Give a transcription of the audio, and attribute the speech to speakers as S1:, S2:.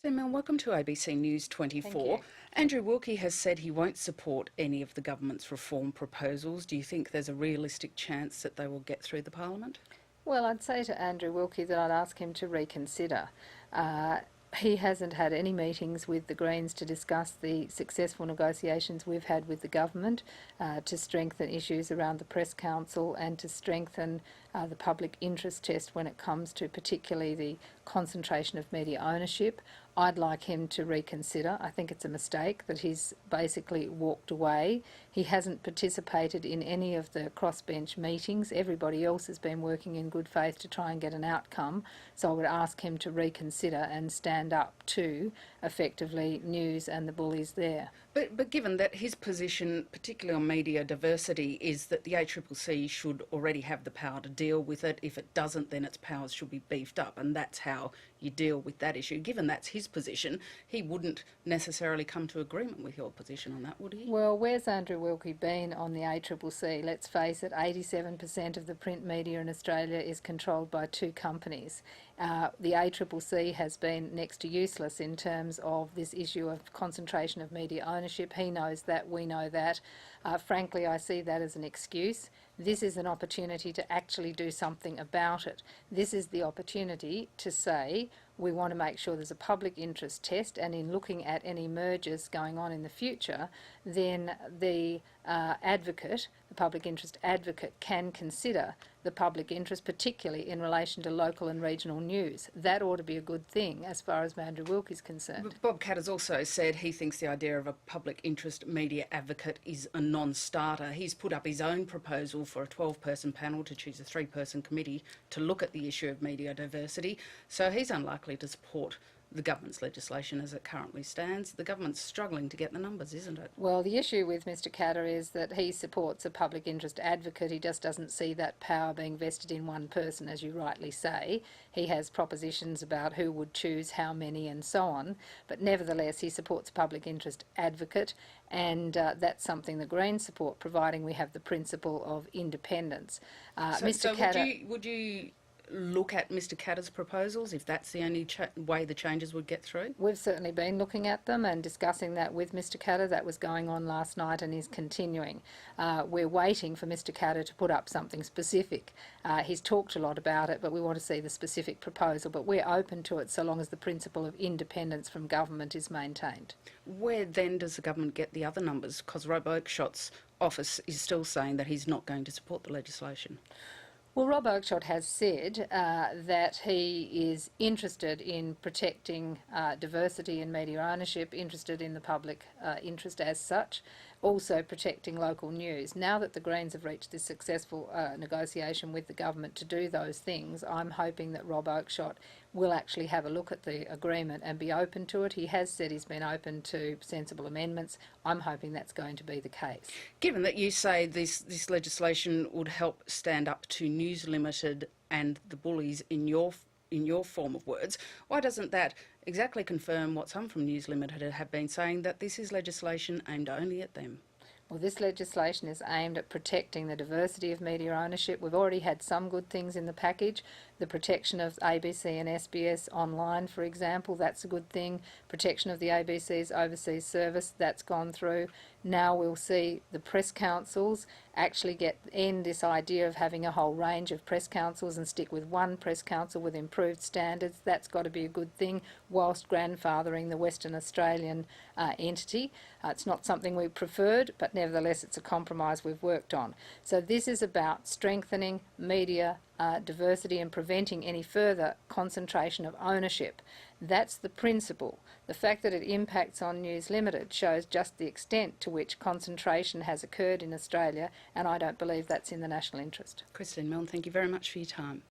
S1: So, Mel, welcome to ABC News
S2: Thank
S1: 24.
S2: you.
S1: Andrew Wilkie has said he won't support any of the government's reform proposals. Do you think there's a realistic chance that they will get through the Parliament?
S2: Well, I'd say to Andrew Wilkie that I'd ask him to reconsider. He hasn't had any meetings with the Greens to discuss the successful negotiations we've had with the government to strengthen issues around the Press Council and to strengthen the public interest test when it comes to particularly the concentration of media ownership. I'd like him to reconsider. I think it's a mistake that he's basically walked away. He hasn't participated in any of the crossbench meetings. Everybody else has been working in good faith to try and get an outcome. So I would ask him to reconsider and stand up to effectively News and the bullies there.
S1: But given that his position, particularly on media diversity, is that the ACCC should already have the power to deal with it. If it doesn't, then its powers should be beefed up, and that's how you deal with that issue. Given that's his position, he wouldn't necessarily come to agreement with your position on that, would he?
S2: Well, where's Andrew Wilkie been on the ACCC? Let's face it, 87% of the print media in Australia is controlled by two companies. The ACCC has been next to useless in terms of this issue of concentration of media ownership. He knows that, we know that. Frankly, I see that as an excuse. This is an opportunity to actually do something about it. This is the opportunity to say we want to make sure there's a public interest test, and in looking at any mergers going on in the future, then the advocate, the public interest advocate, can consider the public interest, particularly in relation to local and regional news. That ought to be a good thing as far as Andrew Wilkie is concerned.
S1: But Bob Catt has also said he thinks the idea of a public interest media advocate is a non-starter. He's put up his own proposal for a 12-person panel to choose a 3-person committee to look at the issue of media diversity. So he's unlikely to support the government's legislation as it currently stands. The government's struggling to get the numbers, isn't it?
S2: Well, the issue with Mr Katter is that he supports a public interest advocate. He just doesn't see that power being vested in one person, as you rightly say. He has propositions about who would choose how many and so on, but nevertheless he supports a public interest advocate, and that's something the Greens support, providing we have the principle of independence.
S1: So would you look at Mr Catter's proposals if that's the only way the changes would get through?
S2: We've certainly been looking at them and discussing that with Mr Katter. That was going on last night and is continuing. We're waiting for Mr Katter to put up something specific. He's talked a lot about it, but we want to see the specific proposal. But we're open to it so long as the principle of independence from government is maintained.
S1: Where then does the government get the other numbers? Because Rob Oakeshot's office is still saying that he's not going to support the legislation.
S2: Well, Rob Oakeshott has said that he is interested in protecting diversity in media ownership, interested in the public interest as such, also protecting local news. Now that the Greens have reached this successful negotiation with the government to do those things, I'm hoping that Rob Oakeshott will actually have a look at the agreement and be open to it. He has said he's been open to sensible amendments. I'm hoping that's going to be the case.
S1: Given that you say this legislation would help stand up to News Limited and the bullies in your form of words, why doesn't that exactly confirm what some from News Limited have been saying, that this is legislation aimed only at them?
S2: Well, this legislation is aimed at protecting the diversity of media ownership. We've already had some good things in the package. The protection of ABC and SBS online, for example, that's a good thing. Protection of the ABC's overseas service, that's gone through. Now we'll see the press councils actually end this idea of having a whole range of press councils and stick with one press council with improved standards. That's got to be a good thing, whilst grandfathering the Western Australian entity. It's not something we preferred, but nevertheless it's a compromise we've worked on. So this is about strengthening media diversity and preventing any further concentration of ownership. That's the principle. The fact that it impacts on News Limited shows just the extent to which concentration has occurred in Australia, and I don't believe that's in the national interest.
S1: Christine Milne, thank you very much for your time.